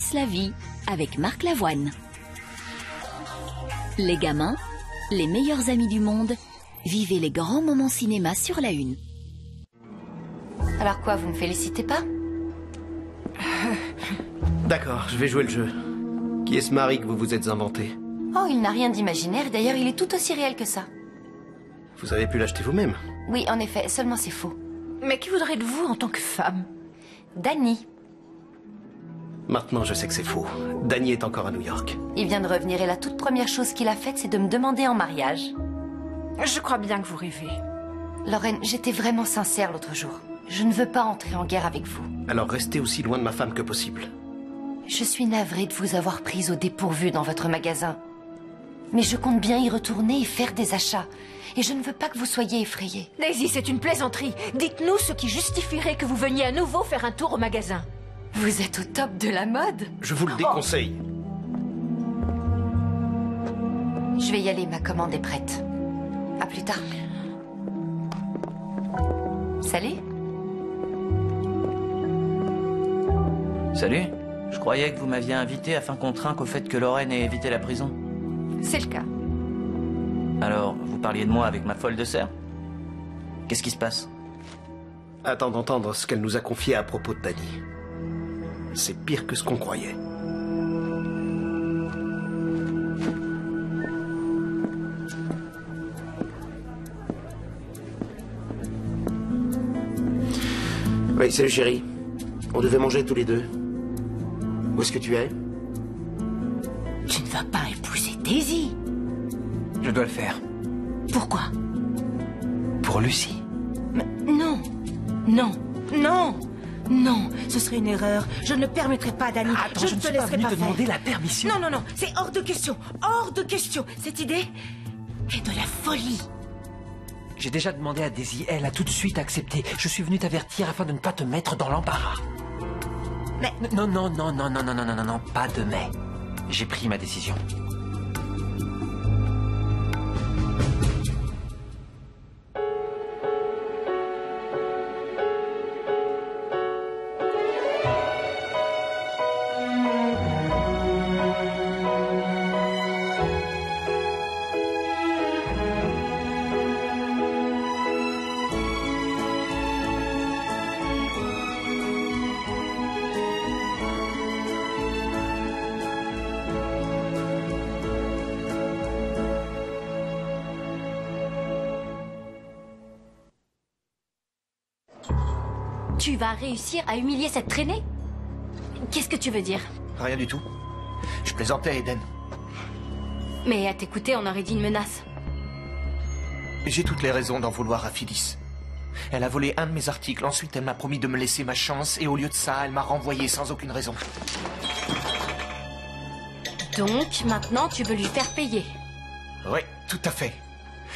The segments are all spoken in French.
Phyllis la vie avec Marc Lavoine. Les gamins, les meilleurs amis du monde, vivez les grands moments cinéma sur la une. Alors quoi, vous me félicitez pas? D'accord, je vais jouer le jeu. Qui est ce mari que vous vous êtes inventé? Oh, il n'a rien d'imaginaire, d'ailleurs il est tout aussi réel que ça. Vous avez pu l'acheter vous-même? Oui, en effet, seulement c'est faux. Mais qui voudrait de vous en tant que femme? Danny. Maintenant, je sais que c'est faux. Danny est encore à New York. Il vient de revenir et la toute première chose qu'il a faite, c'est de me demander en mariage. Je crois bien que vous rêvez. Lorraine, j'étais vraiment sincère l'autre jour. Je ne veux pas entrer en guerre avec vous. Alors restez aussi loin de ma femme que possible. Je suis navrée de vous avoir prise au dépourvu dans votre magasin. Mais je compte bien y retourner et faire des achats. Et je ne veux pas que vous soyez effrayée. Daisy, c'est une plaisanterie. Dites-nous ce qui justifierait que vous veniez à nouveau faire un tour au magasin. Vous êtes au top de la mode. Je vous le déconseille. Je vais y aller, ma commande est prête. À plus tard. Salut. Salut. Je croyais que vous m'aviez invité afin qu'on trinque au fait que Lorraine ait évité la prison. C'est le cas. Alors, vous parliez de moi avec ma folle de sœur? Qu'est-ce qui se passe? Attends d'entendre ce qu'elle nous a confié à propos de Danny. C'est pire que ce qu'on croyait. Oui, salut chérie. On devait manger tous les deux. Où est-ce que tu es? Tu ne vas pas épouser Daisy. Je dois le faire. Pourquoi? Pour Lucie. Mais non. Non. Non. Non, ce serait une erreur. Je ne le permettrai pas, Danny. Attends, je je ne ne te suis pas laisserai venu pas te faire. demander la permission. Non, non, non, c'est hors de question. Hors de question. Cette idée est de la folie. J'ai déjà demandé à Daisy, elle a tout de suite accepté. Je suis venu t'avertir afin de ne pas te mettre dans l'embarras. Mais... Non, non, non, non, non, non, non, non, non, non, pas de mais. J'ai pris ma décision. Tu vas réussir à humilier cette traînée? Qu'est-ce que tu veux dire? Rien du tout. Je plaisantais, Eden. Mais à t'écouter, on aurait dit une menace. J'ai toutes les raisons d'en vouloir à Phyllis. Elle a volé un de mes articles, ensuite elle m'a promis de me laisser ma chance, et au lieu de ça, elle m'a renvoyé sans aucune raison. Donc, maintenant, tu veux lui faire payer? Oui, tout à fait.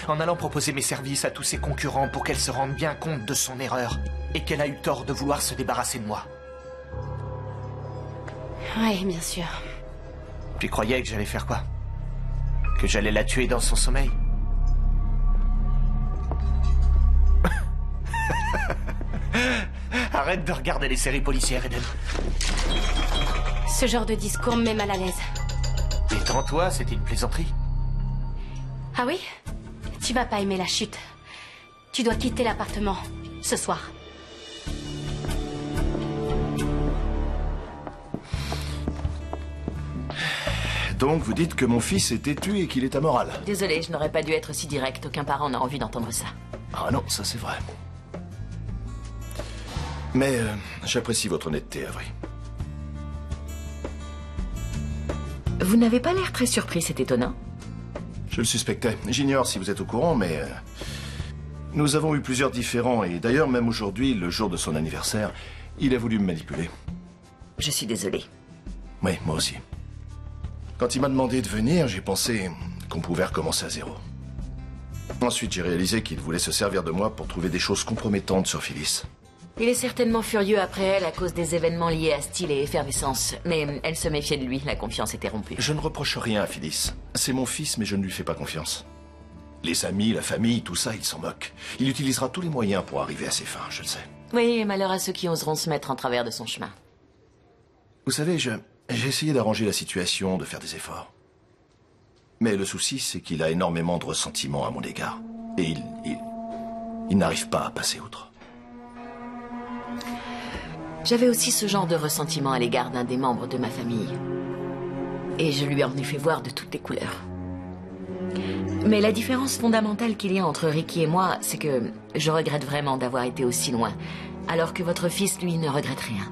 En allant proposer mes services à tous ses concurrents pour qu'elle se rende bien compte de son erreur, et qu'elle a eu tort de vouloir se débarrasser de moi. Oui, bien sûr. Tu croyais que j'allais faire quoi? Que j'allais la tuer dans son sommeil? Arrête de regarder les séries policières, Eden. Ce genre de discours me met mal à l'aise. Détends-toi, c'était une plaisanterie. Ah oui? Tu vas pas aimer la chute. Tu dois quitter l'appartement, ce soir. Donc vous dites que mon fils est têtu et qu'il est amoral. Désolée, je n'aurais pas dû être si direct. Aucun parent n'a envie d'entendre ça. Ah non, ça c'est vrai. Mais j'apprécie votre honnêteté, Avery. Vous n'avez pas l'air très surpris, c'est étonnant. Je le suspectais. J'ignore si vous êtes au courant, mais... nous avons eu plusieurs différends, et d'ailleurs, même aujourd'hui, le jour de son anniversaire, il a voulu me manipuler. Je suis désolée. Oui, moi aussi. Quand il m'a demandé de venir, j'ai pensé qu'on pouvait recommencer à zéro. Ensuite, j'ai réalisé qu'il voulait se servir de moi pour trouver des choses compromettantes sur Phyllis. Il est certainement furieux après elle à cause des événements liés à style et effervescence. Mais elle se méfiait de lui, la confiance était rompue. Je ne reproche rien à Phyllis. C'est mon fils, mais je ne lui fais pas confiance. Les amis, la famille, tout ça, il s'en moque. Il utilisera tous les moyens pour arriver à ses fins, je le sais. Oui, malheur à ceux qui oseront se mettre en travers de son chemin. Vous savez, J'ai essayé d'arranger la situation, de faire des efforts. Mais le souci, c'est qu'il a énormément de ressentiment à mon égard. Et il n'arrive pas à passer outre. J'avais aussi ce genre de ressentiment à l'égard d'un des membres de ma famille. Et je lui en ai fait voir de toutes les couleurs. Mais la différence fondamentale qu'il y a entre Ricky et moi, c'est que je regrette vraiment d'avoir été aussi loin, alors que votre fils, lui, ne regrette rien.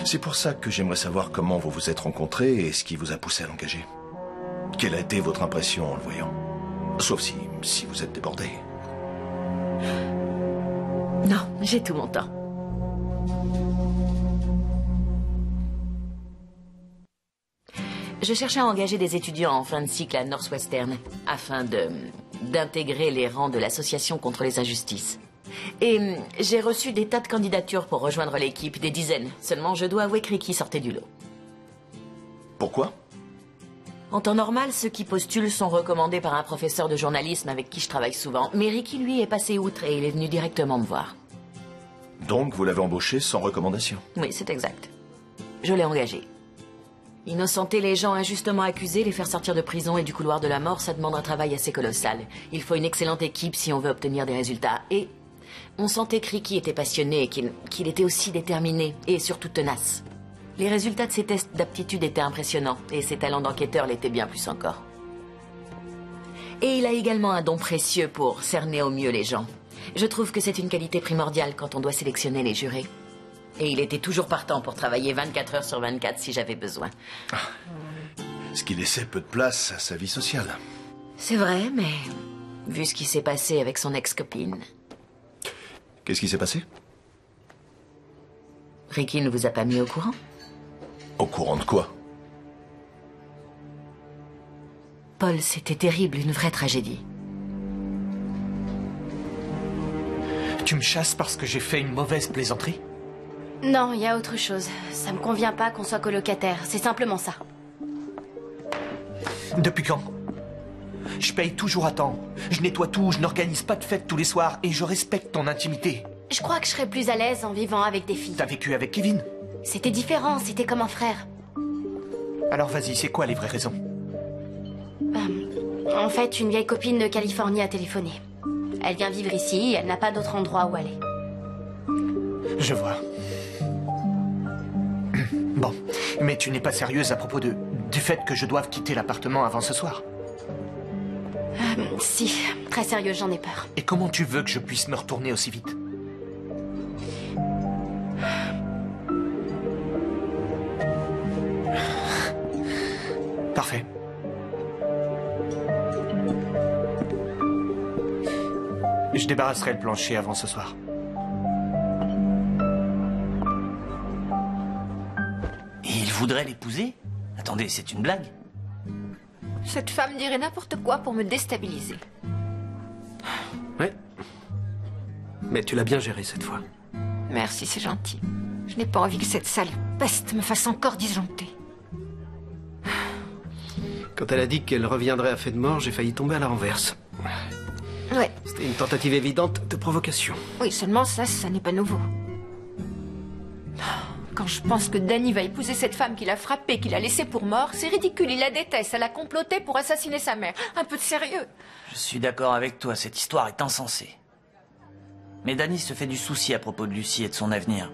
C'est pour ça que j'aimerais savoir comment vous vous êtes rencontrés et ce qui vous a poussé à l'engager. Quelle a été votre impression en le voyant? Sauf si vous êtes débordé. Non, j'ai tout mon temps. Je cherchais à engager des étudiants en fin de cycle à Northwestern afin d'intégrer les rangs de l'association contre les injustices. Et j'ai reçu des tas de candidatures pour rejoindre l'équipe, des dizaines. Seulement, je dois avouer que Ricky sortait du lot. Pourquoi? En temps normal, ceux qui postulent sont recommandés par un professeur de journalisme avec qui je travaille souvent. Mais Ricky, lui, est passé outre et il est venu directement me voir. Donc, vous l'avez embauché sans recommandation? Oui, c'est exact. Je l'ai engagé. Innocenter les gens injustement accusés, les faire sortir de prison et du couloir de la mort, ça demande un travail assez colossal. Il faut une excellente équipe si on veut obtenir des résultats. Et on sentait que Ricky était passionné et qu'il était aussi déterminé et surtout tenace. Les résultats de ses tests d'aptitude étaient impressionnants et ses talents d'enquêteur l'étaient bien plus encore. Et il a également un don précieux pour cerner au mieux les gens. Je trouve que c'est une qualité primordiale quand on doit sélectionner les jurés. Et il était toujours partant pour travailler 24 heures sur 24 si j'avais besoin. Ce qui laissait peu de place à sa vie sociale. C'est vrai, mais vu ce qui s'est passé avec son ex-copine... Qu'est-ce qui s'est passé? Ricky ne vous a pas mis au courant? Au courant de quoi? Paul, c'était terrible, une vraie tragédie. Tu me chasses parce que j'ai fait une mauvaise plaisanterie? Non, il y a autre chose. Ça me convient pas qu'on soit colocataires, c'est simplement ça. Depuis quand? Je paye toujours à temps. Je nettoie tout, je n'organise pas de fête tous les soirs et je respecte ton intimité. Je crois que je serais plus à l'aise en vivant avec des filles. T'as vécu avec Kevin? C'était différent, c'était comme un frère. Alors vas-y, c'est quoi les vraies raisons? En fait, une vieille copine de Californie a téléphoné. Elle vient vivre ici et elle n'a pas d'autre endroit où aller. Je vois. Bon, mais tu n'es pas sérieuse à propos du fait que je doive quitter l'appartement avant ce soir? Si, très sérieux, j'en ai peur. Et comment tu veux que je puisse me retourner aussi vite? Parfait. Je débarrasserai le plancher avant ce soir. Et il voudrait l'épouser? Attendez, c'est une blague? Cette femme dirait n'importe quoi pour me déstabiliser. Ouais. Mais tu l'as bien géré cette fois. Merci, c'est gentil. Je n'ai pas envie que cette sale peste me fasse encore disjoncter. Quand elle a dit qu'elle reviendrait à fait de mort, j'ai failli tomber à la renverse. Ouais. C'était une tentative évidente de provocation. Oui, seulement ça n'est pas nouveau. Quand je pense que Danny va épouser cette femme qu'il a frappée, qu'il a laissée pour mort, c'est ridicule, il la déteste, elle a comploté pour assassiner sa mère. Un peu de sérieux. Je suis d'accord avec toi, cette histoire est insensée. Mais Danny se fait du souci à propos de Lucie et de son avenir.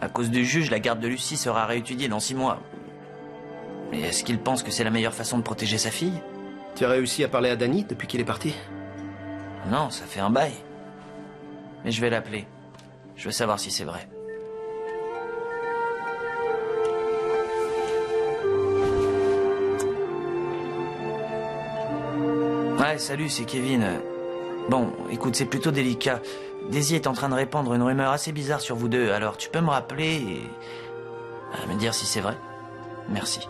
À cause du juge, la garde de Lucie sera réétudiée dans 6 mois. Mais est-ce qu'il pense que c'est la meilleure façon de protéger sa fille? Tu as réussi à parler à Danny depuis qu'il est parti? Non, ça fait un bail. Mais je vais l'appeler. Je veux savoir si c'est vrai. Ouais, salut, c'est Kevin. Bon, écoute, c'est plutôt délicat. Daisy est en train de répandre une rumeur assez bizarre sur vous deux, alors tu peux me rappeler et... me dire si c'est vrai? Merci.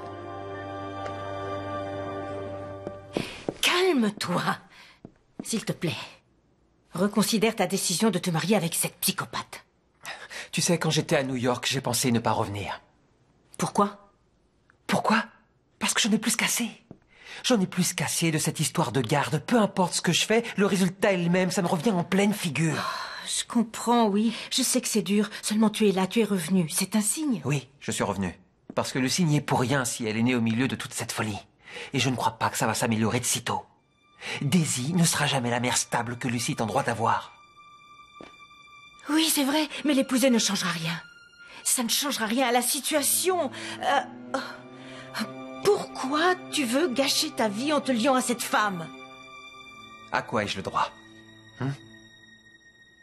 Calme-toi, s'il te plaît. Reconsidère ta décision de te marier avec cette psychopathe. Tu sais, quand j'étais à New York, j'ai pensé ne pas revenir. Pourquoi? Pourquoi? Parce que j'en ai plus qu'assez. J'en ai plus qu'assez de cette histoire de garde. Peu importe ce que je fais, le résultat est le même. Ça me revient en pleine figure. Oh, je comprends, oui. Je sais que c'est dur. Seulement tu es là, tu es revenu. C'est un signe. Oui, je suis revenu. parce que Lucie n'y est pour rien si elle est née au milieu de toute cette folie. Et je ne crois pas que ça va s'améliorer de sitôt. Daisy ne sera jamais la mère stable que Lucie est en droit d'avoir. Oui, c'est vrai, mais l'épouser ne changera rien. Ça ne changera rien à la situation. Pourquoi tu veux gâcher ta vie en te liant à cette femme? À quoi ai-je le droit?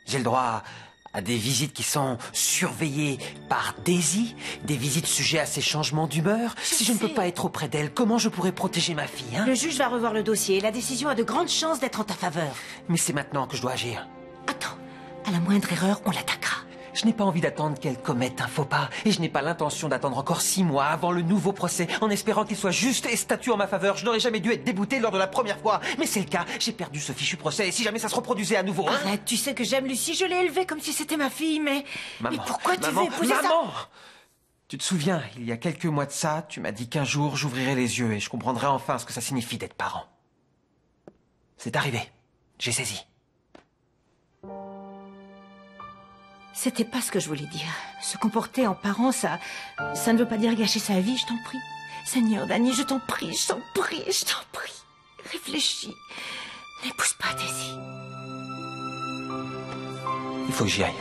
J'ai le droit à des visites qui sont surveillées par Daisy, des visites sujettes à ses changements d'humeur. Si je ne peux pas être auprès d'elle, comment je pourrais protéger ma fille, hein? Le juge va revoir le dossier et la décision a de grandes chances d'être en ta faveur. Mais c'est maintenant que je dois agir. Attends, à la moindre erreur, on l'attaquera. Je n'ai pas envie d'attendre qu'elle commette un faux pas, et je n'ai pas l'intention d'attendre encore 6 mois avant le nouveau procès, en espérant qu'il soit juste et statué en ma faveur. Je n'aurais jamais dû être débouté lors de la première fois, mais c'est le cas. J'ai perdu ce fichu procès, et si jamais ça se reproduisait à nouveau... Arrête, tu sais que j'aime Lucie, je l'ai élevée comme si c'était ma fille, mais... Maman, mais pourquoi tu veux épouser ça? Tu te souviens, il y a quelques mois de ça, tu m'as dit qu'un jour j'ouvrirais les yeux et je comprendrais enfin ce que ça signifie d'être parent. C'est arrivé. J'ai saisi. C'était pas ce que je voulais dire. Se comporter en parent, ça ne veut pas dire gâcher sa vie, je t'en prie. Seigneur Danny, je t'en prie, je t'en prie, je t'en prie. Réfléchis. N'épouse pas Daisy. Il faut que j'y aille.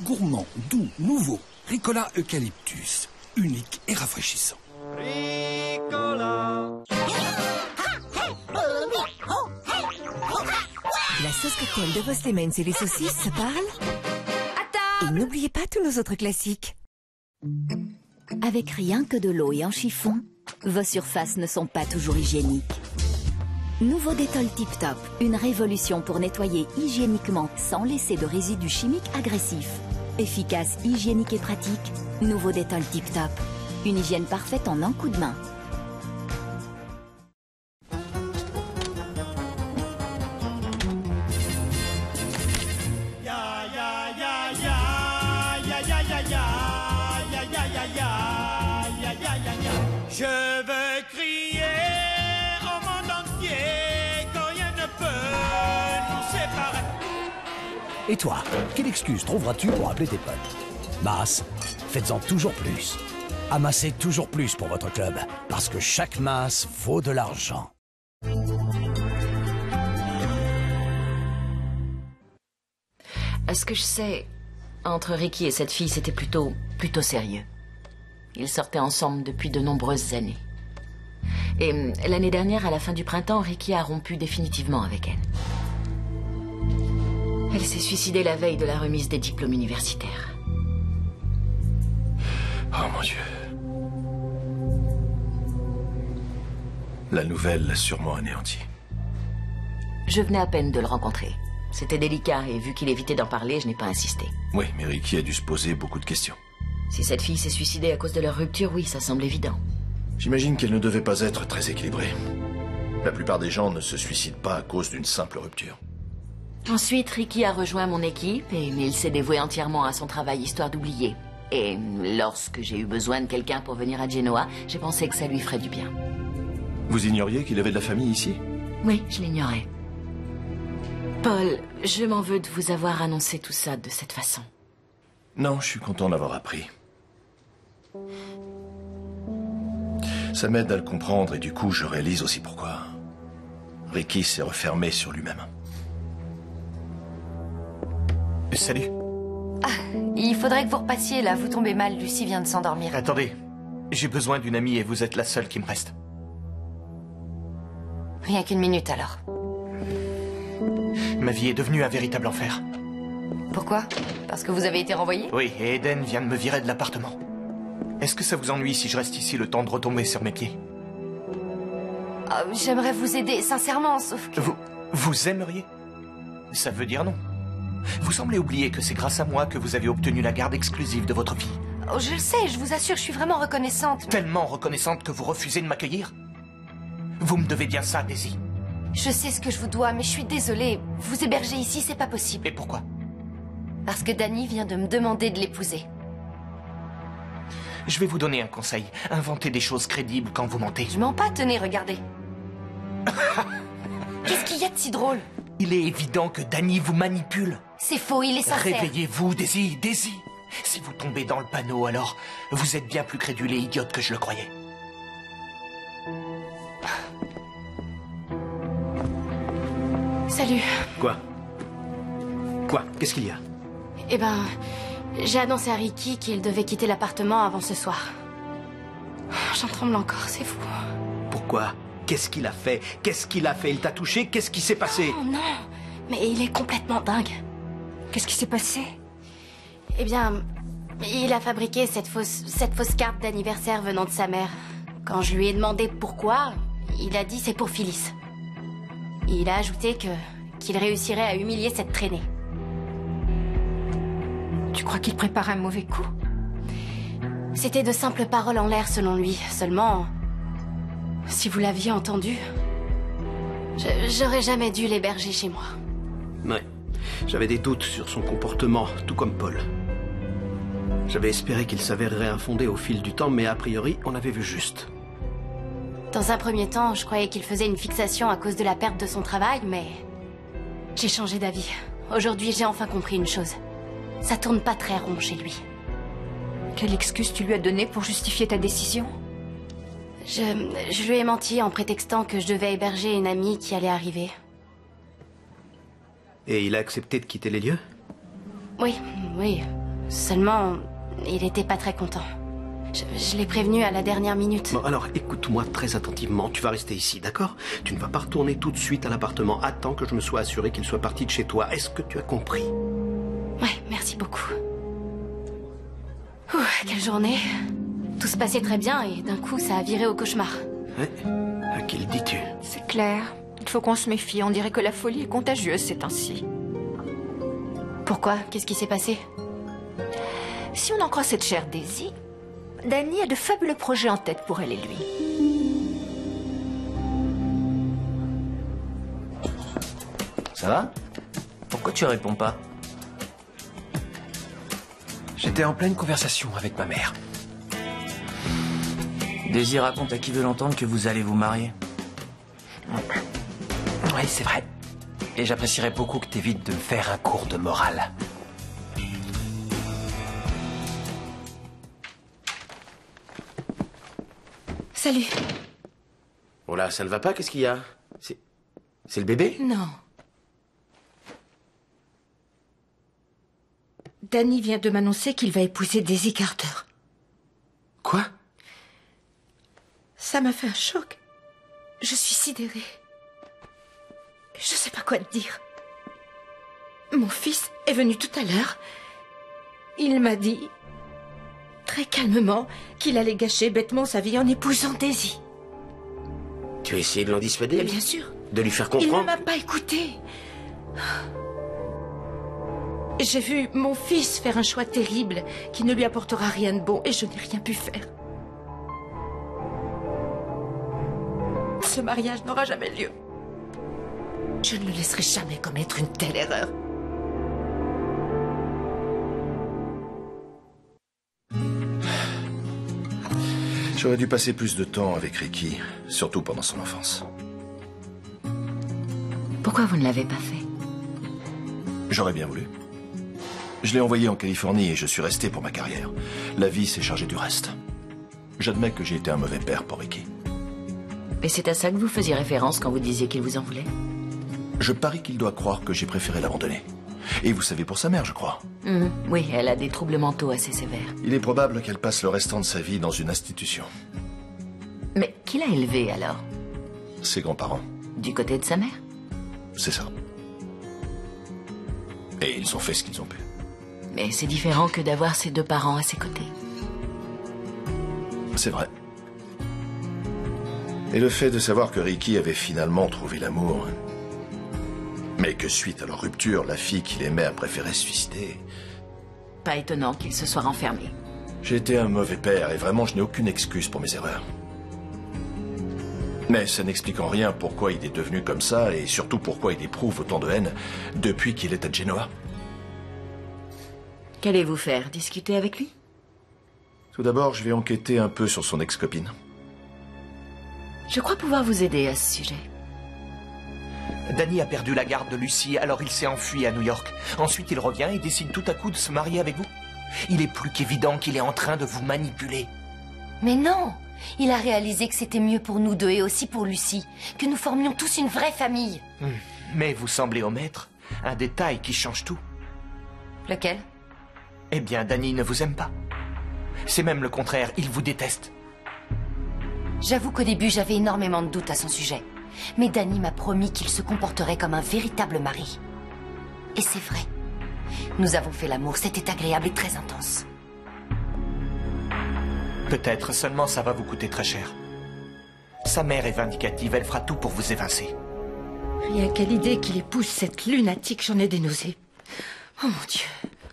Gourmand, doux, nouveau, Ricola Eucalyptus, unique et rafraîchissant. La sauce cocktail de Vos Lemons et les saucisses se parlent. Et n'oubliez pas tous nos autres classiques. Avec rien que de l'eau et un chiffon, vos surfaces ne sont pas toujours hygiéniques. Nouveau Dettol Tip Top, une révolution pour nettoyer hygiéniquement sans laisser de résidus chimiques agressifs. Efficace, hygiénique et pratique, nouveau Dettol Tip Top. Une hygiène parfaite en un coup de main. Je veux crier au monde entier quand rien ne peut nous séparer. Et toi, quelle excuse trouveras-tu pour appeler tes potes? Masse, faites-en toujours plus. Amassez toujours plus pour votre club, parce que chaque masse vaut de l'argent. À ce que je sais, entre Ricky et cette fille, c'était plutôt sérieux. Ils sortaient ensemble depuis de nombreuses années. Et l'année dernière, à la fin du printemps, Ricky a rompu définitivement avec elle. Elle s'est suicidée la veille de la remise des diplômes universitaires. Oh mon Dieu. La nouvelle l'a sûrement anéanti. Je venais à peine de le rencontrer. C'était délicat et vu qu'il évitait d'en parler, je n'ai pas insisté. Oui, mais Ricky a dû se poser beaucoup de questions. Si cette fille s'est suicidée à cause de leur rupture, oui, ça semble évident. J'imagine qu'elle ne devait pas être très équilibrée. La plupart des gens ne se suicident pas à cause d'une simple rupture. Ensuite, Ricky a rejoint mon équipe et il s'est dévoué entièrement à son travail histoire d'oublier. Et lorsque j'ai eu besoin de quelqu'un pour venir à Genoa, j'ai pensé que ça lui ferait du bien. Vous ignoriez qu'il avait de la famille ici? Oui, je l'ignorais. Paul, je m'en veux de vous avoir annoncé tout ça de cette façon. Non, je suis content d'avoir appris. Ça m'aide à le comprendre et du coup, je réalise aussi pourquoi Ricky s'est refermé sur lui-même. Salut. Ah, il faudrait que vous repassiez là, vous tombez mal, Lucie vient de s'endormir. Attendez, j'ai besoin d'une amie et vous êtes la seule qui me reste. Rien qu'une minute alors. Ma vie est devenue un véritable enfer. Pourquoi? Parce que vous avez été renvoyé? Oui, et Eden vient de me virer de l'appartement. Est-ce que ça vous ennuie si je reste ici le temps de retomber sur mes pieds? Oh, j'aimerais vous aider, sincèrement, sauf que... Vous aimeriez? Ça veut dire non. Vous semblez oublier que c'est grâce à moi que vous avez obtenu la garde exclusive de votre fille. Oh, je le sais, je vous assure, je suis vraiment reconnaissante. Tellement reconnaissante que vous refusez de m'accueillir? Vous me devez bien ça, Daisy. Je sais ce que je vous dois, mais je suis désolée. Vous héberger ici, c'est pas possible. Et pourquoi? Parce que Danny vient de me demander de l'épouser. Je vais vous donner un conseil. Inventez des choses crédibles quand vous mentez. Je mens pas, tenez, regardez. Qu'est-ce qu'il y a de si drôle? Il est évident que Danny vous manipule. C'est faux, il est sincère. Réveillez-vous, Daisy, Daisy. Si vous tombez dans le panneau, alors vous êtes bien plus crédule et idiote que je le croyais. Salut. Quoi? Quoi? Qu'est-ce qu'il y a? Eh ben, j'ai annoncé à Ricky qu'il devait quitter l'appartement avant ce soir. J'en tremble encore, c'est fou. Pourquoi? Qu'est-ce qu'il a fait? Qu'est-ce qu'il a fait? Il t'a touché? Qu'est-ce qui s'est passé? Oh non, mais il est complètement dingue. Qu'est-ce qui s'est passé? Eh bien, il a fabriqué cette fausse carte d'anniversaire venant de sa mère. Quand je lui ai demandé pourquoi, il a dit c'est pour Phyllis. Il a ajouté qu'il réussirait à humilier cette traînée. Tu crois qu'il prépare un mauvais coup? C'était de simples paroles en l'air selon lui. Seulement, si vous l'aviez entendu, j'aurais jamais dû l'héberger chez moi. Ouais, j'avais des doutes sur son comportement, tout comme Paul. J'avais espéré qu'il s'avérerait infondé au fil du temps, mais a priori, on avait vu juste. Dans un premier temps, je croyais qu'il faisait une fixation à cause de la perte de son travail, mais j'ai changé d'avis. Aujourd'hui, j'ai enfin compris une chose. Ça tourne pas très rond chez lui. Quelle excuse tu lui as donnée pour justifier ta décision? Je lui ai menti en prétextant que je devais héberger une amie qui allait arriver. Et il a accepté de quitter les lieux? Oui. Seulement, il était pas très content. Je l'ai prévenu à la dernière minute. Bon, alors écoute-moi très attentivement. Tu vas rester ici, d'accord? Tu ne vas pas retourner tout de suite à l'appartement. Attends que je me sois assuré qu'il soit parti de chez toi. Est-ce que tu as compris? Ouais, merci beaucoup. Ouh, quelle journée. Tout se passait très bien et d'un coup, ça a viré au cauchemar. Ouais. À qui le dis-tu? C'est clair. Il faut qu'on se méfie. On dirait que la folie est contagieuse ces temps-ci. Pourquoi? Qu'est-ce qui s'est passé? Si on en croit cette chère Daisy, Danny a de fabuleux projets en tête pour elle et lui. Ça va? Pourquoi tu réponds pas? J'étais en pleine conversation avec ma mère. Daisy raconte à qui veut l'entendre que vous allez vous marier. Oui, c'est vrai. Et j'apprécierais beaucoup que t'évites de me faire un cours de morale. Salut. Oh là, ça ne va pas? Qu'est-ce qu'il y a? C'est le bébé? Non. Danny vient de m'annoncer qu'il va épouser Daisy Carter. Quoi? Ça m'a fait un choc. Je suis sidérée. Je sais pas quoi te dire. Mon fils est venu tout à l'heure. Il m'a dit, très calmement, qu'il allait gâcher bêtement sa vie en épousant Daisy. Tu as essayé de l'en dissuader? Mais bien sûr. De lui faire Il comprendre? ne m'a pas écouté. J'ai vu mon fils faire un choix terrible qui ne lui apportera rien de bon et je n'ai rien pu faire. Ce mariage n'aura jamais lieu. Je ne le laisserai jamais commettre une telle erreur. J'aurais dû passer plus de temps avec Ricky, surtout pendant son enfance. Pourquoi vous ne l'avez pas fait? J'aurais bien voulu. Je l'ai envoyé en Californie et je suis resté pour ma carrière. La vie s'est chargée du reste. J'admets que j'ai été un mauvais père pour Ricky. Et c'est à ça que vous faisiez référence quand vous disiez qu'il vous en voulait? Je parie qu'il doit croire que j'ai préféré l'abandonner. Et vous savez pour sa mère, je crois. Oui, elle a des troubles mentaux assez sévères. Il est probable qu'elle passe le restant de sa vie dans une institution. Mais qui l'a élevée alors? Ses grands-parents. Du côté de sa mère? C'est ça. Et ils ont fait ce qu'ils ont pu. Mais c'est différent que d'avoir ses deux parents à ses côtés. C'est vrai. Et le fait de savoir que Ricky avait finalement trouvé l'amour, mais que suite à leur rupture, la fille qu'il aimait a préféré se suicider. Pas étonnant qu'il se soit renfermé. J'ai été un mauvais père et vraiment je n'ai aucune excuse pour mes erreurs. Mais ça n'explique en rien pourquoi il est devenu comme ça et surtout pourquoi il éprouve autant de haine depuis qu'il est à Genoa. Qu'allez-vous faire? Discuter avec lui? Tout d'abord, je vais enquêter un peu sur son ex-copine. Je crois pouvoir vous aider à ce sujet. Danny a perdu la garde de Lucy, alors il s'est enfui à New York. Ensuite, il revient et décide tout à coup de se marier avec vous. Il est plus qu'évident qu'il est en train de vous manipuler. Mais non! Il a réalisé que c'était mieux pour nous deux et aussi pour Lucy, que nous formions tous une vraie famille. Mais vous semblez omettre un détail qui change tout. Lequel? Eh bien, Danny ne vous aime pas. C'est même le contraire, il vous déteste. J'avoue qu'au début, j'avais énormément de doutes à son sujet. Mais Danny m'a promis qu'il se comporterait comme un véritable mari. Et c'est vrai. Nous avons fait l'amour, c'était agréable et très intense. Peut-être, seulement ça va vous coûter très cher. Sa mère est vindicative, elle fera tout pour vous évincer. Rien qu'à l'idée qu'il épouse cette lunatique, j'en ai des nausées. Oh mon Dieu.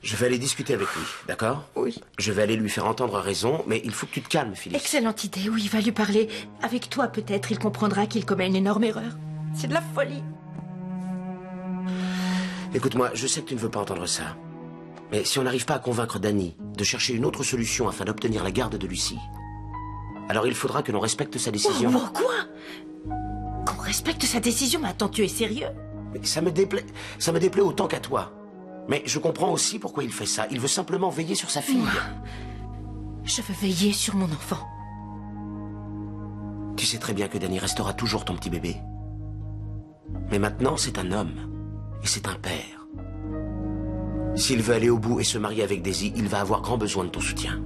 Je vais aller discuter avec lui, d'accord? Oui. Je vais aller lui faire entendre raison, mais il faut que tu te calmes, Phyllis. Excellente idée, oui, va lui parler. Avec toi, peut-être, il comprendra qu'il commet une énorme erreur. C'est de la folie. Écoute-moi, je sais que tu ne veux pas entendre ça. Mais si on n'arrive pas à convaincre Danny de chercher une autre solution afin d'obtenir la garde de Lucy, alors il faudra que l'on respecte sa décision. Oh, quoi? Qu'on respecte sa décision? Attends, tu es sérieux? Mais ça me déplaît autant qu'à toi. Mais je comprends aussi pourquoi il fait ça. Il veut simplement veiller sur sa fille. Moi, je veux veiller sur mon enfant. Tu sais très bien que Danny restera toujours ton petit bébé. Mais maintenant, c'est un homme. Et c'est un père. S'il veut aller au bout et se marier avec Daisy, il va avoir grand besoin de ton soutien.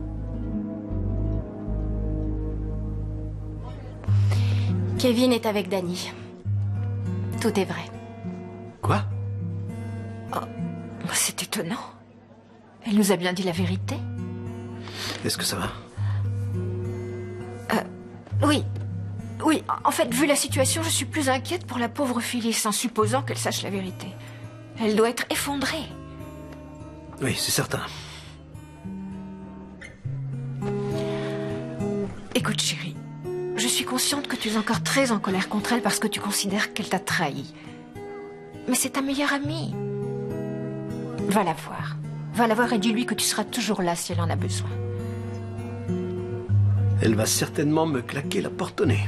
Kevin est avec Danny. Tout est vrai. Quoi? C'est étonnant. Elle nous a bien dit la vérité. Est-ce que ça va? Oui. Oui, en fait, vu la situation, je suis plus inquiète pour la pauvre Phyllis, en supposant qu'elle sache la vérité. Elle doit être effondrée. Oui, c'est certain. Écoute, chérie, je suis consciente que tu es encore très en colère contre elle parce que tu considères qu'elle t'a trahi. Mais c'est ta meilleure amie. Va la voir. Va la voir et dis-lui que tu seras toujours là si elle en a besoin. Elle va certainement me claquer la porte au nez.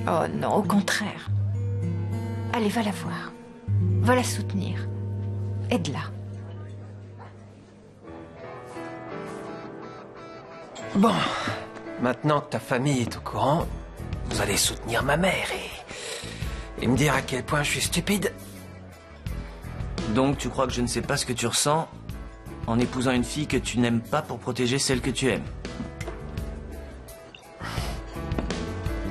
Oh non, au contraire. Allez, va la voir. Va la soutenir. Aide-la. Bon, maintenant que ta famille est au courant, vous allez soutenir ma mère et me dire à quel point je suis stupide. Donc tu crois que je ne sais pas ce que tu ressens en épousant une fille que tu n'aimes pas pour protéger celle que tu aimes?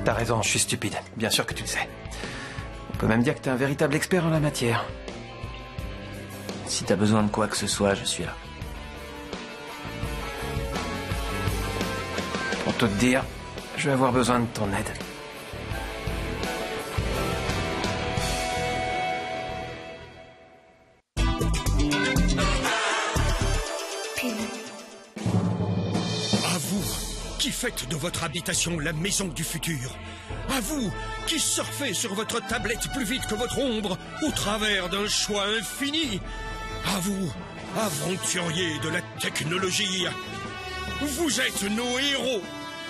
T'as raison, je suis stupide. Bien sûr que tu le sais. On peut même dire que t'es un véritable expert en la matière. Si t'as besoin de quoi que ce soit, je suis là. Pour tout te dire, je vais avoir besoin de ton aide. Qui faites de votre habitation la maison du futur. À vous, qui surfez sur votre tablette plus vite que votre ombre, au travers d'un choix infini. À vous, aventuriers de la technologie. Vous êtes nos héros.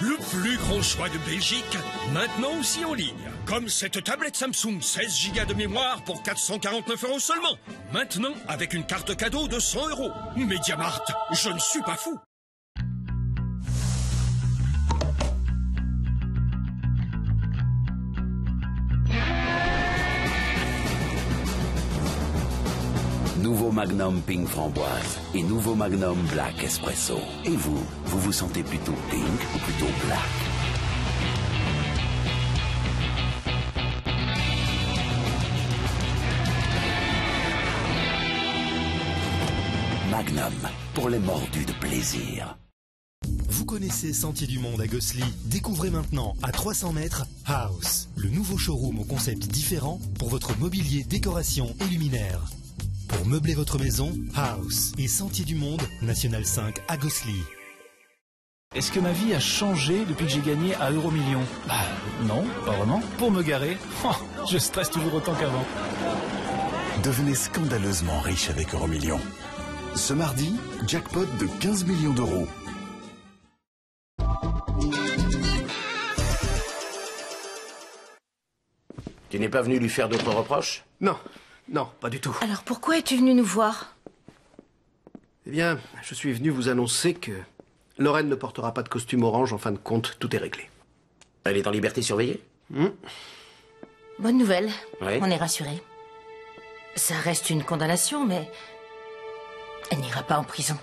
Le plus grand choix de Belgique, maintenant aussi en ligne. Comme cette tablette Samsung 16 Go de mémoire pour 449 € seulement. Maintenant, avec une carte cadeau de 100 €. Mediamart, je ne suis pas fou. Nouveau Magnum Pink Framboise et nouveau Magnum Black Espresso. Et vous, vous vous sentez plutôt pink ou plutôt black? Magnum, pour les mordus de plaisir. Vous connaissez Sentier du Monde à Gosselies? Découvrez maintenant, à 300 mètres, House, le nouveau showroom au concept différent pour votre mobilier, décoration et luminaire. Pour meubler votre maison, House et Sentier du Monde, National 5 à Gosselies. Est-ce que ma vie a changé depuis que j'ai gagné à Euromillions? Bah non, pas vraiment. Pour me garer, je stresse toujours autant qu'avant. Devenez scandaleusement riche avec Euromillions. Ce mardi, jackpot de 15 millions d'euros. Tu n'es pas venu lui faire d'autres reproches? Non, non, pas du tout. Alors pourquoi es-tu venu nous voir? Eh bien, je suis venu vous annoncer que Lorraine ne portera pas de costume orange. En fin de compte, tout est réglé. Elle est en liberté surveillée? Bonne nouvelle. Ouais. On est rassurés. Ça reste une condamnation, mais elle n'ira pas en prison.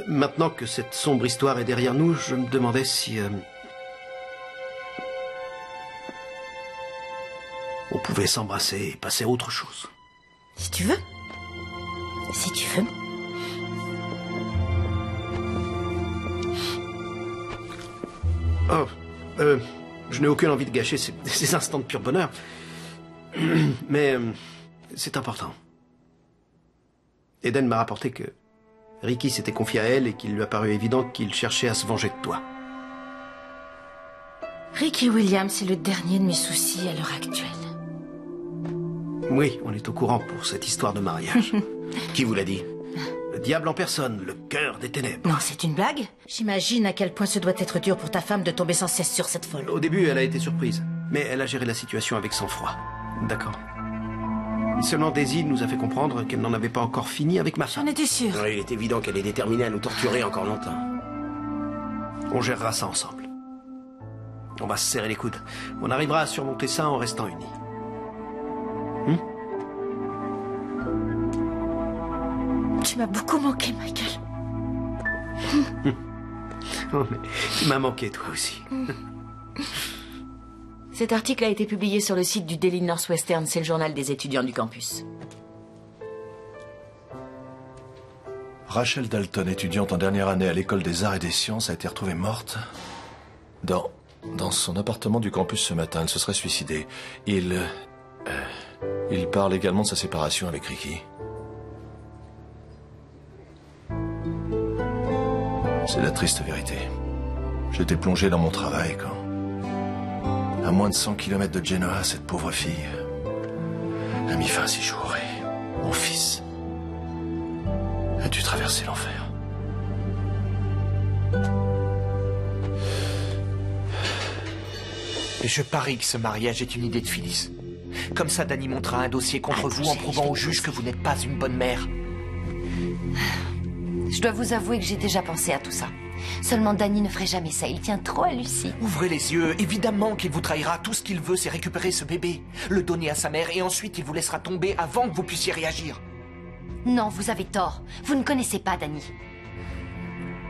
Maintenant que cette sombre histoire est derrière nous, je me demandais si... on pouvait s'embrasser et passer à autre chose. Si tu veux. Si tu veux. Oh, je n'ai aucune envie de gâcher ces instants de pur bonheur. Mais c'est important. Eden m'a rapporté que Ricky s'était confié à elle et qu'il lui a paru évident qu'il cherchait à se venger de toi. Ricky Williams est le dernier de mes soucis à l'heure actuelle. Oui, on est au courant pour cette histoire de mariage. Qui vous l'a dit? Le diable en personne, le cœur des ténèbres. Non, c'est une blague? J'imagine à quel point ce doit être dur pour ta femme de tomber sans cesse sur cette folle. Au début, elle a été surprise, mais elle a géré la situation avec sang-froid. D'accord. Seulement Daisy nous a fait comprendre qu'elle n'en avait pas encore fini avec ma femme. J'en étais sûre. Ouais, il est évident qu'elle est déterminée à nous torturer encore longtemps. On gérera ça ensemble. On va se serrer les coudes. On arrivera à surmonter ça en restant unis. Tu m'as beaucoup manqué, Michael. Oh, mais tu m'as manqué, toi aussi. Cet article a été publié sur le site du Daily Northwestern, c'est le journal des étudiants du campus. Rachel Dalton, étudiante en dernière année à l'école des arts et des sciences, a été retrouvée morte dans son appartement du campus ce matin. Elle se serait suicidée. Il parle également de sa séparation avec Ricky. C'est la triste vérité. J'étais plongé dans mon travail quand, à moins de 100 km de Genoa, cette pauvre fille a mis fin à ses jours et mon fils a dû traverser l'enfer. Et je parie que ce mariage est une idée de Phyllis. Comme ça, Danny montera un dossier contre vous en prouvant au juge que vous n'êtes pas une bonne mère. Je dois vous avouer que j'ai déjà pensé à tout ça. Seulement Danny ne ferait jamais ça, il tient trop à Lucy. Ouvrez les yeux, évidemment qu'il vous trahira. Tout ce qu'il veut, c'est récupérer ce bébé, le donner à sa mère et ensuite il vous laissera tomber avant que vous puissiez réagir. Non, vous avez tort. Vous ne connaissez pas Danny.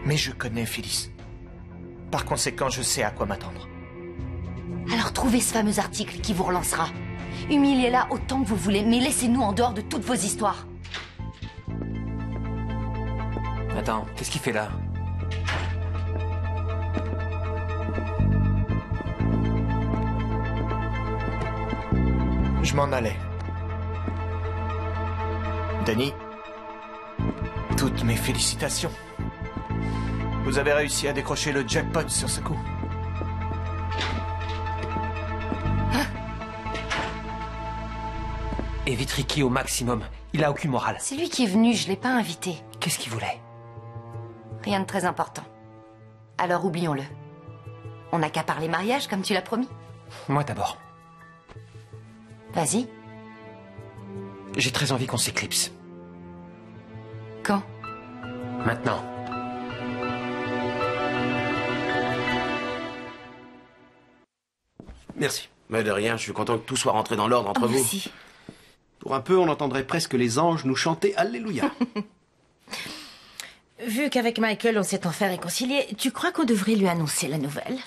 Mais je connais Phyllis. Par conséquent, je sais à quoi m'attendre. Alors trouvez ce fameux article qui vous relancera. Humiliez-la autant que vous voulez, mais laissez-nous en dehors de toutes vos histoires. Attends, qu'est-ce qu'il fait là? Je m'en allais. Danny, toutes mes félicitations. Vous avez réussi à décrocher le jackpot sur ce coup. Évite Ricky au maximum. Il a aucune morale. C'est lui qui est venu, je l'ai pas invité. Qu'est-ce qu'il voulait? Rien de très important. Alors oublions-le. On n'a qu'à parler mariage, comme tu l'as promis. Moi d'abord. Vas-y. J'ai très envie qu'on s'éclipse. Quand? Maintenant. Merci. Mais de rien, je suis content que tout soit rentré dans l'ordre entre vous. Merci. Pour un peu, on entendrait presque les anges nous chanter Alléluia. Vu qu'avec Michael, on s'est enfin réconcilié, tu crois qu'on devrait lui annoncer la nouvelle?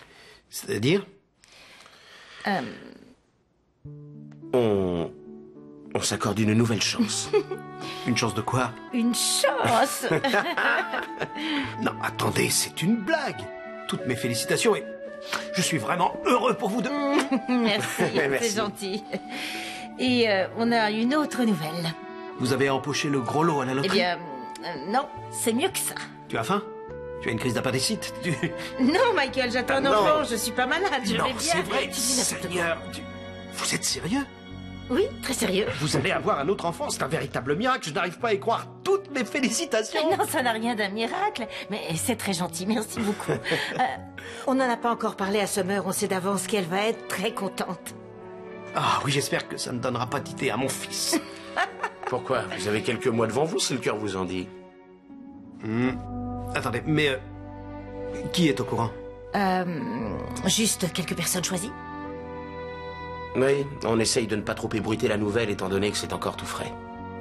C'est-à-dire? On s'accorde une nouvelle chance. Une chance de quoi? Une chance. Non, attendez, c'est une blague. Toutes mes félicitations et je suis vraiment heureux pour vous deux. Merci, Merci. c'est gentil. Et on a une autre nouvelle. Vous avez empoché le gros lot à la Eh loterie? bien, non, c'est mieux que ça. Tu as faim? Tu as une crise d'appendicite? Non, Michael, j'attends un non. enfant, je suis pas malade, je Non, vais bien. c'est vrai, Tu dis n'importe quoi. Seigneur. Vous êtes sérieux? Oui, très sérieux. Vous allez avoir un autre enfant, c'est un véritable miracle. Je n'arrive pas à y croire. Toutes mes félicitations. Non, ça n'a rien d'un miracle, mais c'est très gentil, merci beaucoup. On n'en a pas encore parlé à Summer, on sait d'avance qu'elle va être très contente. Ah oui, j'espère que ça ne donnera pas d'idée à mon fils. Pourquoi? Vous avez quelques mois devant vous, si le cœur vous en dit. Attendez, mais... qui est au courant? Juste quelques personnes choisies. Oui, on essaye de ne pas trop ébruiter la nouvelle, étant donné que c'est encore tout frais.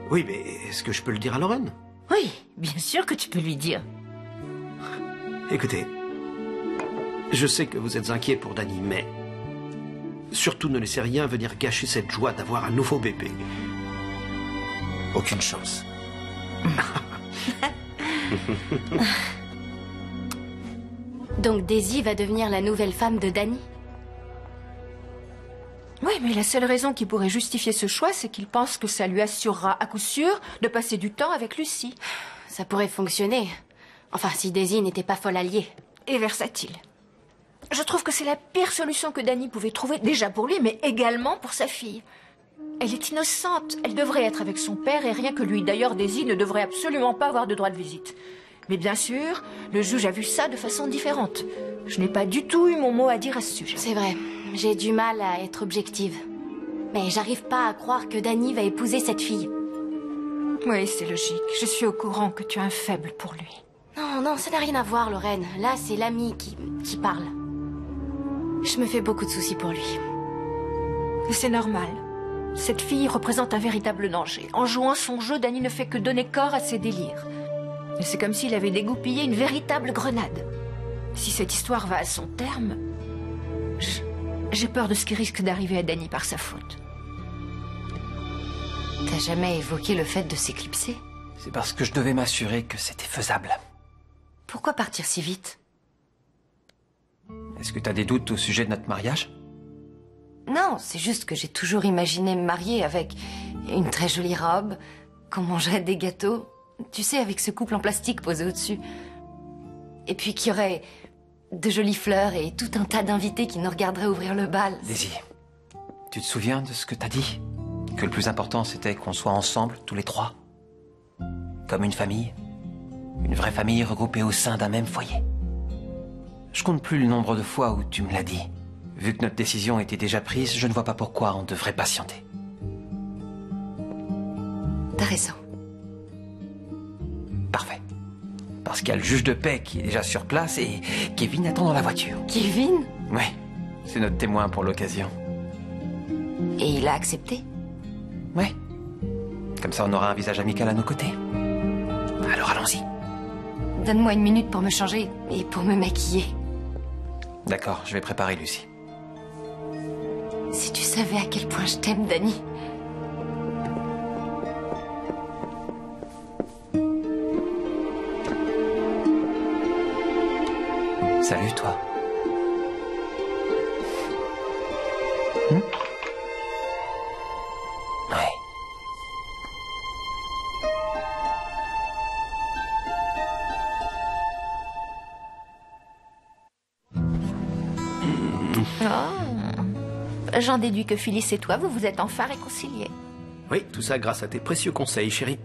Oui, mais est-ce que je peux le dire à Lorraine? Oui, bien sûr que tu peux lui dire. Écoutez, je sais que vous êtes inquiet pour Danny, mais... surtout ne laissez rien venir gâcher cette joie d'avoir un nouveau bébé. Aucune chance. Donc Daisy va devenir la nouvelle femme de Danny? Oui, mais la seule raison qui pourrait justifier ce choix, c'est qu'il pense que ça lui assurera à coup sûr de passer du temps avec Lucy. Ça pourrait fonctionner. Enfin, si Daisy n'était pas folle alliée. Et versatile. Je trouve que c'est la pire solution que Danny pouvait trouver, déjà pour lui, mais également pour sa fille. Elle est innocente, elle devrait être avec son père et rien que lui. D'ailleurs, Daisy ne devrait absolument pas avoir de droit de visite. Mais bien sûr, le juge a vu ça de façon différente. Je n'ai pas du tout eu mon mot à dire à ce sujet. C'est vrai, j'ai du mal à être objective. Mais j'arrive pas à croire que Danny va épouser cette fille. Oui, c'est logique. Je suis au courant que tu as un faible pour lui. Non, non, ça n'a rien à voir, Lorraine. Là, c'est l'ami qui parle. Je me fais beaucoup de soucis pour lui. Et c'est normal. Cette fille représente un véritable danger. En jouant son jeu, Danny ne fait que donner corps à ses délires. Et c'est comme s'il avait dégoupillé une véritable grenade. Si cette histoire va à son terme, j'ai peur de ce qui risque d'arriver à Danny par sa faute. T'as jamais évoqué le fait de s'éclipser? C'est parce que je devais m'assurer que c'était faisable. Pourquoi partir si vite? Est-ce que t'as des doutes au sujet de notre mariage? Non, c'est juste que j'ai toujours imaginé me marier avec une très jolie robe, qu'on mangerait des gâteaux, tu sais, avec ce couple en plastique posé au-dessus. Et puis qu'il y aurait de jolies fleurs et tout un tas d'invités qui nous regarderaient ouvrir le bal. Daisy, tu te souviens de ce que t'as dit? Que le plus important, c'était qu'on soit ensemble, tous les trois? Comme une famille? Une vraie famille regroupée au sein d'un même foyer? Je compte plus le nombre de fois où tu me l'as dit. Vu que notre décision était déjà prise, je ne vois pas pourquoi on devrait patienter. T'as raison. Parfait. Parce qu'il y a le juge de paix qui est déjà sur place et Kevin attend dans la voiture. Kevin? Ouais, c'est notre témoin pour l'occasion. Et il a accepté? Ouais. Comme ça, on aura un visage amical à nos côtés. Alors allons-y. Donne-moi une minute pour me changer et pour me maquiller. D'accord, je vais préparer Lucy. Si tu savais à quel point je t'aime, Danny. Salut, toi. Ouais. J'en déduis que Phyllis et toi, vous vous êtes enfin réconciliés. Oui, tout ça grâce à tes précieux conseils, chérie.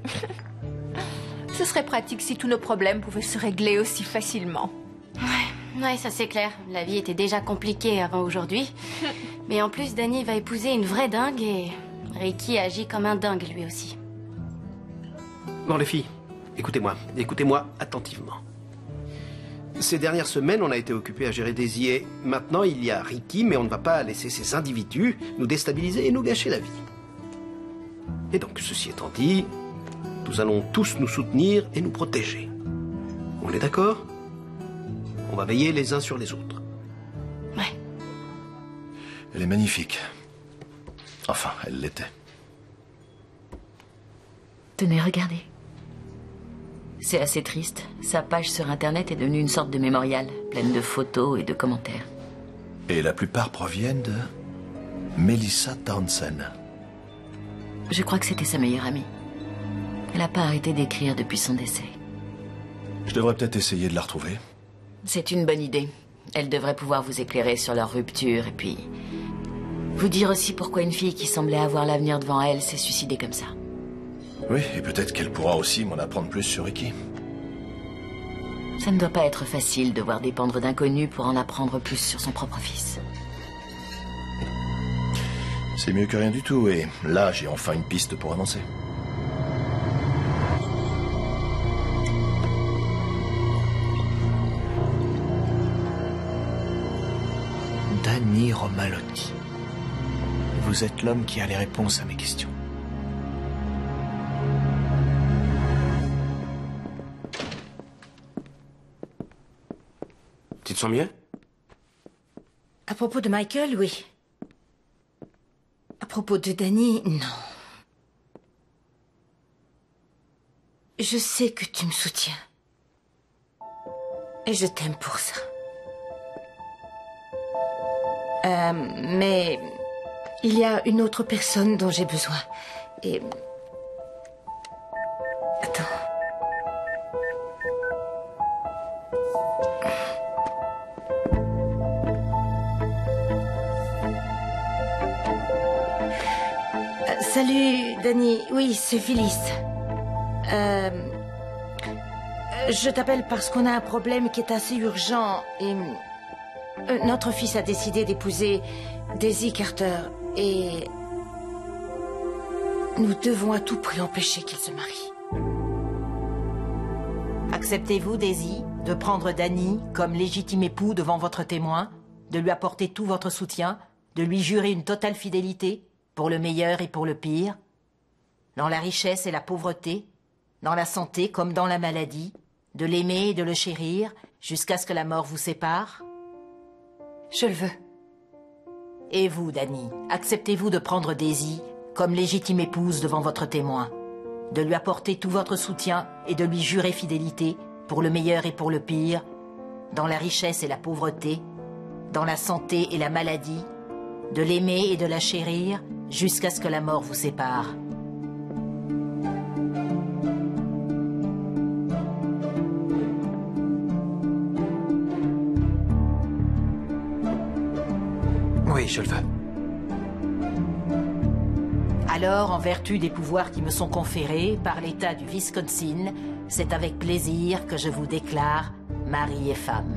Ce serait pratique si tous nos problèmes pouvaient se régler aussi facilement. Ouais, ça c'est clair. La vie était déjà compliquée avant aujourd'hui. Mais en plus, Danny va épouser une vraie dingue et Ricky agit comme un dingue lui aussi. Bon, les filles, écoutez-moi attentivement. Ces dernières semaines, on a été occupés à gérer Daisy et maintenant il y a Ricky, mais on ne va pas laisser ces individus nous déstabiliser et nous gâcher la vie. Et donc, ceci étant dit, nous allons tous nous soutenir et nous protéger. On est d'accord? On va veiller les uns sur les autres. Ouais. Elle est magnifique. Enfin, elle l'était. Tenez, regardez. C'est assez triste. Sa page sur Internet est devenue une sorte de mémorial, pleine de photos et de commentaires. Et la plupart proviennent de Melissa Townsend. Je crois que c'était sa meilleure amie. Elle n'a pas arrêté d'écrire depuis son décès. Je devrais peut-être essayer de la retrouver. C'est une bonne idée. Elle devrait pouvoir vous éclairer sur leur rupture et puis Vous dire aussi pourquoi une fille qui semblait avoir l'avenir devant elle s'est suicidée comme ça. Oui, et peut-être qu'elle pourra aussi m'en apprendre plus sur Ricky. Ça ne doit pas être facile de voir dépendre d'inconnus pour en apprendre plus sur son propre fils. C'est mieux que rien du tout, et là, j'ai enfin une piste pour avancer. Danny Romalotti. Vous êtes l'homme qui a les réponses à mes questions. Tu te sens mieux? À propos de Michael, oui. À propos de Danny, non. Je sais que tu me soutiens. Et je t'aime pour ça. Mais il y a une autre personne dont j'ai besoin. Et... Attends. Salut, Danny. Oui, c'est Phyllis. Je t'appelle parce qu'on a un problème qui est assez urgent et... notre fils a décidé d'épouser Daisy Carter et... nous devons à tout prix empêcher qu'il se marie. Acceptez-vous, Daisy, de prendre Danny comme légitime époux devant votre témoin, de lui apporter tout votre soutien, de lui jurer une totale fidélité, pour le meilleur et pour le pire, dans la richesse et la pauvreté, dans la santé comme dans la maladie, de l'aimer et de le chérir, jusqu'à ce que la mort vous sépare? Je le veux. Et vous, Danny, acceptez-vous de prendre Daisy comme légitime épouse devant votre témoin, de lui apporter tout votre soutien et de lui jurer fidélité, pour le meilleur et pour le pire, dans la richesse et la pauvreté, dans la santé et la maladie, de l'aimer et de la chérir, jusqu'à ce que la mort vous sépare? Oui, je le veux. Alors, en vertu des pouvoirs qui me sont conférés par l'État du Wisconsin, c'est avec plaisir que je vous déclare mari et femme.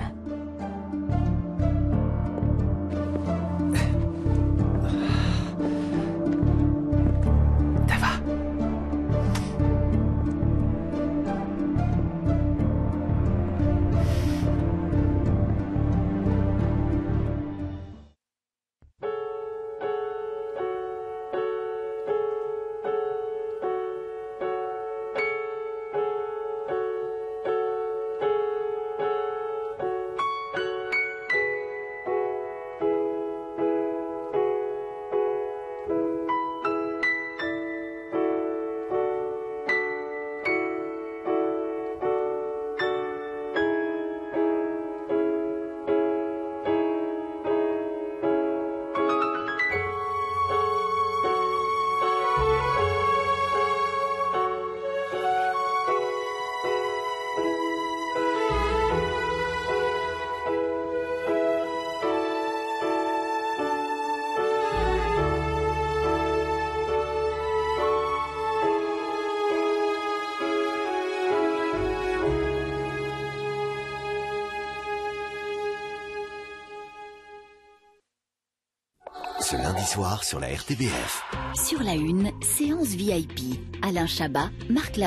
Ce lundi soir sur la RTBF. Sur la une, séance VIP. Alain Chabat, Marc Lavoie.